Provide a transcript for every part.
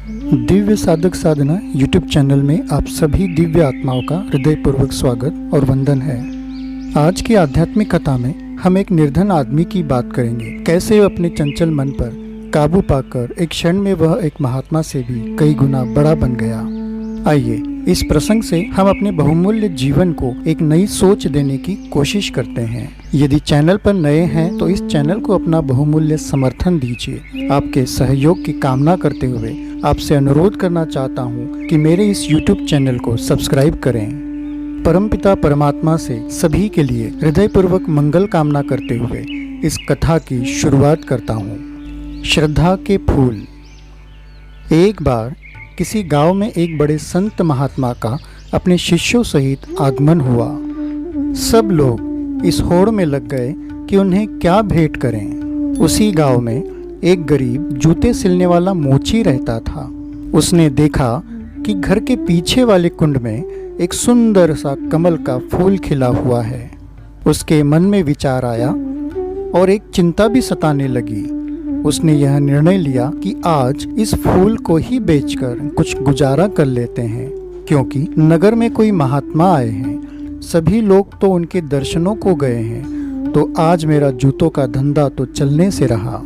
दिव्य साधक साधना YouTube channel में आप सभी दिव्य आत्माओं का हृदयपूर्वक स्वागत और वंदन है। आज की आध्यात्मिक कथा में हम एक निर्धन आदमी की बात करेंगे। कैसे वह अपने चंचल मन पर काबू पाकर एक क्षण में वह एक महात्मा से भी कई गुना बड़ा बन गया। आइए इस प्रसंग से हम अपने बहुमूल्य जीवन को एक नई सोच देने की कोशिश करते हैं। यदि चैनल पर नए हैं तो इस चैनल को अपना बहुमूल्य समर्थन दीजिए। आपके सहयोग की कामना करते हुए आपसे अनुरोध करना चाहता हूँ कि मेरे इस YouTube चैनल को सब्सक्राइब करें। परमपिता परमात्मा से सभी के लिए हृदयपूर्वक मंगल कामना करते हुए इस कथा की शुरुआत करता हूँ। श्रद्धा के फूल। एक बार किसी गांव में एक बड़े संत महात्मा का अपने शिष्यों सहित आगमन हुआ। सब लोग इस होड़ में लग गए कि उन्हें क्या भेंट करें। उसी गांव में एक गरीब जूते सिलने वाला मोची रहता था। उसने देखा कि घर के पीछे वाले कुंड में एक सुंदर सा कमल का फूल खिला हुआ है। उसके मन में विचार आया और एक चिंता भी सताने लगी। उसने यह निर्णय लिया कि आज इस फूल को ही बेचकर कुछ गुजारा कर लेते हैं, क्योंकि नगर में कोई महात्मा आए हैं। सभी लोग तो उनके दर्शनों को गए हैं, तो आज मेरा जूतों का धंधा तो चलने से रहा।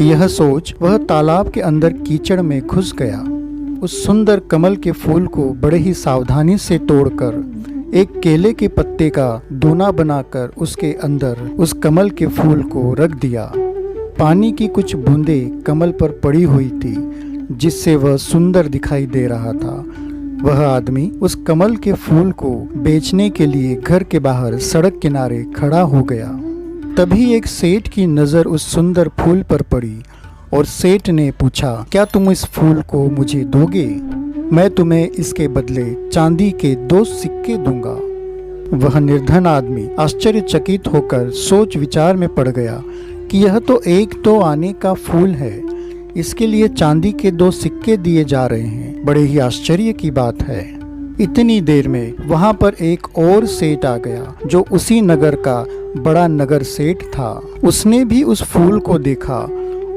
यह सोच वह तालाब के अंदर कीचड़ में घुस गया। उस सुंदर कमल के फूल को बड़े ही सावधानी से तोड़कर एक केले के पत्ते का दोना बनाकर उसके अंदर उस कमल के फूल को रख दिया। पानी की कुछ बूंदें कमल पर पड़ी हुई थी, जिससे वह सुंदर दिखाई दे रहा था। वह आदमी उस कमल के फूल को बेचने के लिए घर के बाहर सड़क किनारे खड़ा हो गया। तभी एक सेठ की नज़र उस सुंदर फूल पर पड़ी और सेठ ने पूछा, क्या तुम इस फूल को मुझे दोगे? मैं तुम्हें इसके बदले चांदी के 2 सिक्के दूंगा। वह निर्धन आदमी आश्चर्यचकित होकर सोच विचार में पड़ गया कि यह तो एक तो आने का फूल है, इसके लिए चांदी के 2 सिक्के दिए जा रहे हैं। बड़े ही आश्चर्य की बात है। इतनी देर में वहां पर एक और सेठ आ गया, जो उसी नगर का बड़ा नगर सेठ था। उसने भी उस फूल को देखा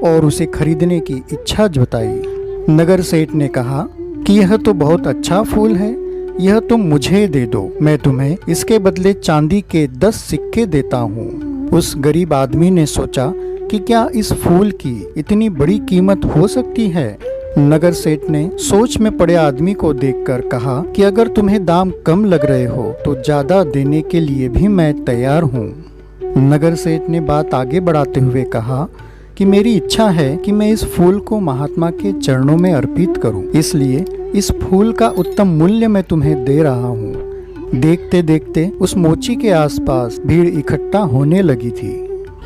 और उसे खरीदने की इच्छा जताई। नगर सेठ ने कहा कि यह तो बहुत अच्छा फूल है, यह तुम मुझे दे दो, मैं तुम्हें इसके बदले चांदी के 10 सिक्के देता हूँ। उस गरीब आदमी ने सोचा कि क्या इस फूल की इतनी बड़ी कीमत हो सकती है। नगर सेठ ने सोच में पड़े आदमी को देखकर कहा कि अगर तुम्हें दाम कम लग रहे हो तो ज्यादा देने के लिए भी मैं तैयार हूँ। नगर सेठ ने बात आगे बढ़ाते हुए कहा कि मेरी इच्छा है कि मैं इस फूल को महात्मा के चरणों में अर्पित करूं, इसलिए इस फूल का उत्तम मूल्य मैं तुम्हें दे रहा हूं। देखते देखते उस मोची के आसपास भीड़ इकट्ठा होने लगी थी।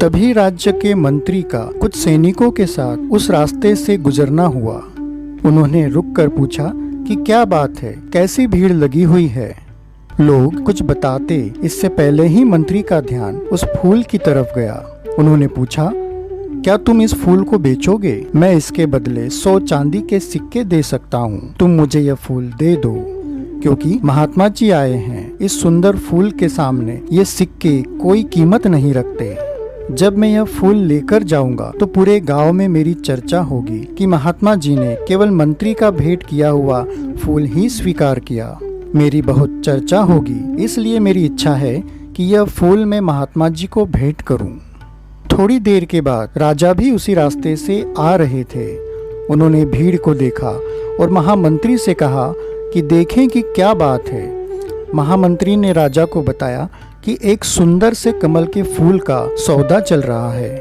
तभी राज्य के मंत्री का कुछ सैनिकों के साथ उस रास्ते से गुजरना हुआ। उन्होंने रुककर पूछा कि क्या बात है, कैसी भीड़ लगी हुई है। लोग कुछ बताते इससे पहले ही मंत्री का ध्यान उस फूल की तरफ गया। उन्होंने पूछा, क्या तुम इस फूल को बेचोगे? मैं इसके बदले 100 चांदी के सिक्के दे सकता हूँ, तुम मुझे यह फूल दे दो, क्योंकि महात्मा जी आए हैं। इस सुंदर फूल के सामने ये सिक्के कोई कीमत नहीं रखते। जब मैं यह फूल लेकर जाऊंगा तो पूरे गांव में मेरी चर्चा होगी कि महात्मा जी ने केवल मंत्री का भेंट किया हुआ फूल ही स्वीकार किया। मेरी बहुत चर्चा होगी, इसलिए मेरी इच्छा है कि यह फूल मैं महात्मा जी को भेंट करूं। थोड़ी देर के बाद राजा भी उसी रास्ते से आ रहे थे। उन्होंने भीड़ को देखा और महामंत्री से कहा कि देखें कि क्या बात है। महामंत्री ने राजा को बताया कि एक सुंदर से कमल के फूल का सौदा चल रहा है।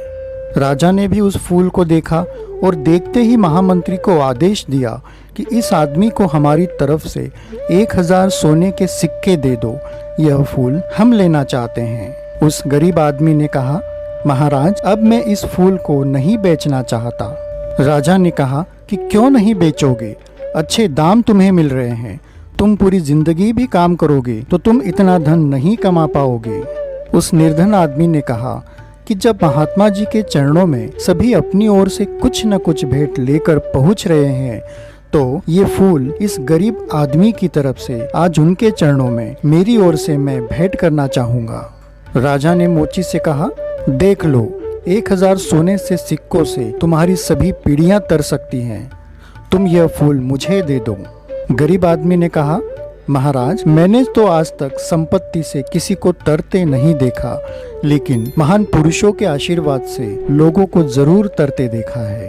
राजा ने भी उस फूल को देखा और देखते ही महामंत्री को आदेश दिया कि इस आदमी को हमारी तरफ से 1000 सोने के सिक्के दे दो, यह फूल हम लेना चाहते हैं। उस गरीब आदमी ने कहा, महाराज, अब मैं इस फूल को नहीं बेचना चाहता। राजा ने कहा कि क्यों नहीं बेचोगे? अच्छे दाम तुम्हें मिल रहे हैं, तुम पूरी जिंदगी भी काम करोगे तो तुम इतना धन नहीं कमा पाओगे। उस निर्धन आदमी ने कहा कि जब महात्मा जी के चरणों में सभी अपनी ओर से कुछ न कुछ भेंट लेकर पहुंच रहे हैं, तो ये फूल इस गरीब आदमी की तरफ से आज उनके चरणों में मेरी ओर से मैं भेंट करना चाहूँगा। राजा ने मोची से कहा, देख लो, 1000 सोने से सिक्कों से तुम्हारी सभी पीढ़ियां तर सकती हैं। तुम यह फूल मुझे दे दो। गरीब आदमी ने कहा, महाराज, मैंने तो आज तक संपत्ति से किसी को तरते नहीं देखा, लेकिन महान पुरुषों के आशीर्वाद से लोगों को जरूर तरते देखा है।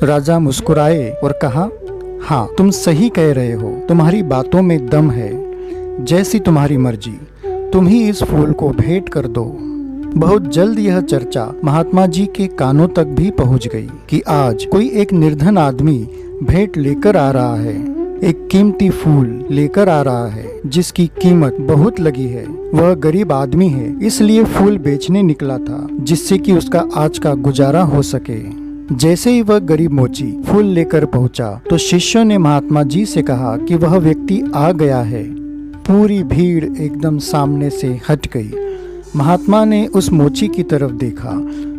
राजा मुस्कुराए और कहा, हाँ, तुम सही कह रहे हो, तुम्हारी बातों में दम है। जैसी तुम्हारी मर्जी, तुम ही इस फूल को भेंट कर दो। बहुत जल्द यह चर्चा महात्मा जी के कानों तक भी पहुंच गई कि आज कोई एक निर्धन आदमी भेंट लेकर आ रहा है, एक कीमती फूल लेकर आ रहा है जिसकी कीमत बहुत लगी है। वह गरीब आदमी है, इसलिए फूल बेचने निकला था जिससे कि उसका आज का गुजारा हो सके। जैसे ही वह गरीब मोची फूल लेकर पहुंचा तो शिष्यों ने महात्मा जी से कहा कि वह व्यक्ति आ गया है। पूरी भीड़ एकदम सामने से हट गई। महात्मा ने उस मोची की तरफ देखा।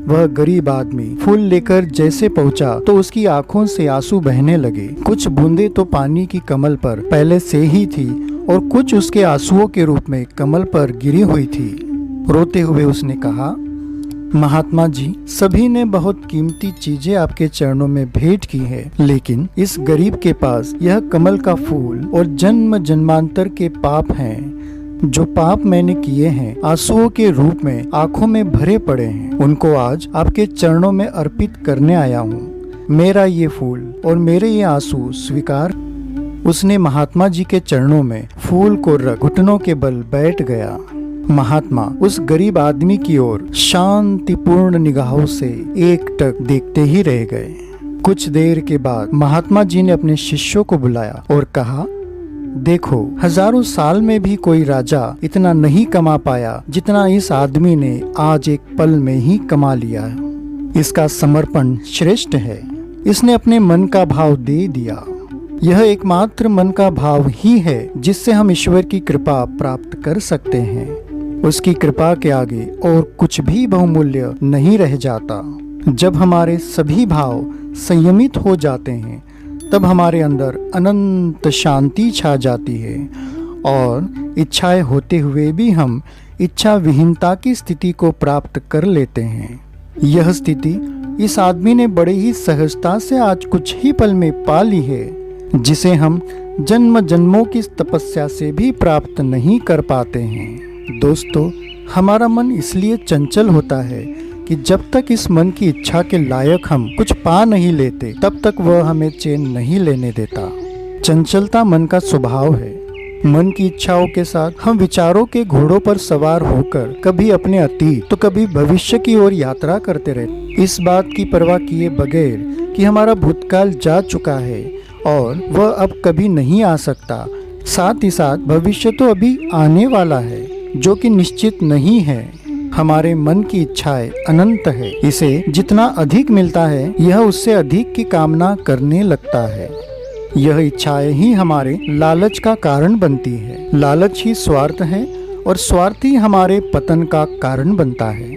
वह गरीब आदमी फूल लेकर जैसे पहुंचा तो उसकी आंखों से आंसू बहने लगे। कुछ बूंदें तो पानी की कमल पर पहले से ही थी और कुछ उसके आंसुओं के रूप में कमल पर गिरी हुई थी। रोते हुए उसने कहा, महात्मा जी, सभी ने बहुत कीमती चीजें आपके चरणों में भेंट की है, लेकिन इस गरीब के पास यह कमल का फूल और जन्म जन्मांतर के पाप हैं। जो पाप मैंने किए हैं आंसुओं के रूप में आंखों में भरे पड़े हैं, उनको आज आपके चरणों में अर्पित करने आया हूँ। मेरा ये फूल और मेरे ये आंसू स्वीकार। उसने महात्मा जी के चरणों में फूल को रख घुटनों के बल बैठ गया। महात्मा उस गरीब आदमी की ओर शांतिपूर्ण निगाहों से एकटक देखते ही रह गए। कुछ देर के बाद महात्मा जी ने अपने शिष्यों को बुलाया और कहा, देखो, हजारों साल में भी कोई राजा इतना नहीं कमा पाया जितना इस आदमी ने आज एक पल में ही कमा लिया। इसका समर्पण श्रेष्ठ है। इसने अपने मन का भाव दे दिया। यह एकमात्र मन का भाव ही है जिससे हम ईश्वर की कृपा प्राप्त कर सकते हैं। उसकी कृपा के आगे और कुछ भी बहुमूल्य नहीं रह जाता। जब हमारे सभी भाव संयमित हो जाते हैं तब हमारे अंदर अनंत शांति छा जाती है और इच्छाएं होते हुए भी हम इच्छा विहीनता की स्थिति को प्राप्त कर लेते हैं। यह स्थिति इस आदमी ने बड़े ही सहजता से आज कुछ ही पल में पा ली है, जिसे हम जन्म जन्मों की तपस्या से भी प्राप्त नहीं कर पाते हैं। दोस्तों, हमारा मन इसलिए चंचल होता है कि जब तक इस मन की इच्छा के लायक हम कुछ पा नहीं लेते तब तक वह हमें चैन नहीं लेने देता। चंचलता मन का स्वभाव है। मन की इच्छाओं के साथ हम विचारों के घोड़ों पर सवार होकर कभी अपने अतीत तो कभी भविष्य की ओर यात्रा करते रहते, इस बात की परवाह किए बगैर कि हमारा भूतकाल जा चुका है और वह अब कभी नहीं आ सकता। साथ ही साथ भविष्य तो अभी आने वाला है जो कि निश्चित नहीं है। हमारे मन की इच्छाएं अनंत है। इसे जितना अधिक मिलता है यह उससे अधिक की कामना करने लगता है। यह इच्छाएं ही हमारे लालच का कारण बनती है। लालच ही स्वार्थ है और स्वार्थ ही हमारे पतन का कारण बनता है।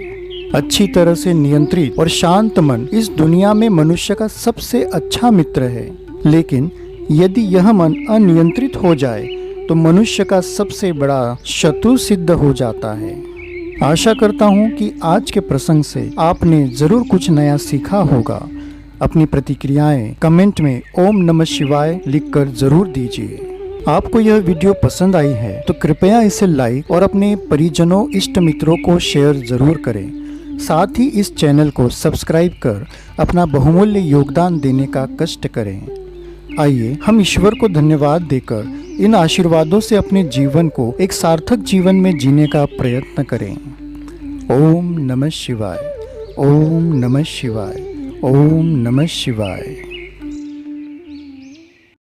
अच्छी तरह से नियंत्रित और शांत मन इस दुनिया में मनुष्य का सबसे अच्छा मित्र है, लेकिन यदि यह मन अनियंत्रित हो जाए तो मनुष्य का सबसे बड़ा शत्रु सिद्ध हो जाता है। आशा करता हूँ कि आज के प्रसंग से आपने जरूर कुछ नया सीखा होगा। अपनी प्रतिक्रियाएं कमेंट में ओम नमः शिवाय लिखकर जरूर दीजिए। आपको यह वीडियो पसंद आई है तो कृपया इसे लाइक और अपने परिजनों इष्ट मित्रों को शेयर जरूर करें। साथ ही इस चैनल को सब्सक्राइब कर अपना बहुमूल्य योगदान देने का कष्ट करें। आइए हम ईश्वर को धन्यवाद देकर इन आशीर्वादों से अपने जीवन को एक सार्थक जीवन में जीने का प्रयत्न करें। ओम नमः शिवाय, ओम नमः शिवाय, ओम नमः शिवाय।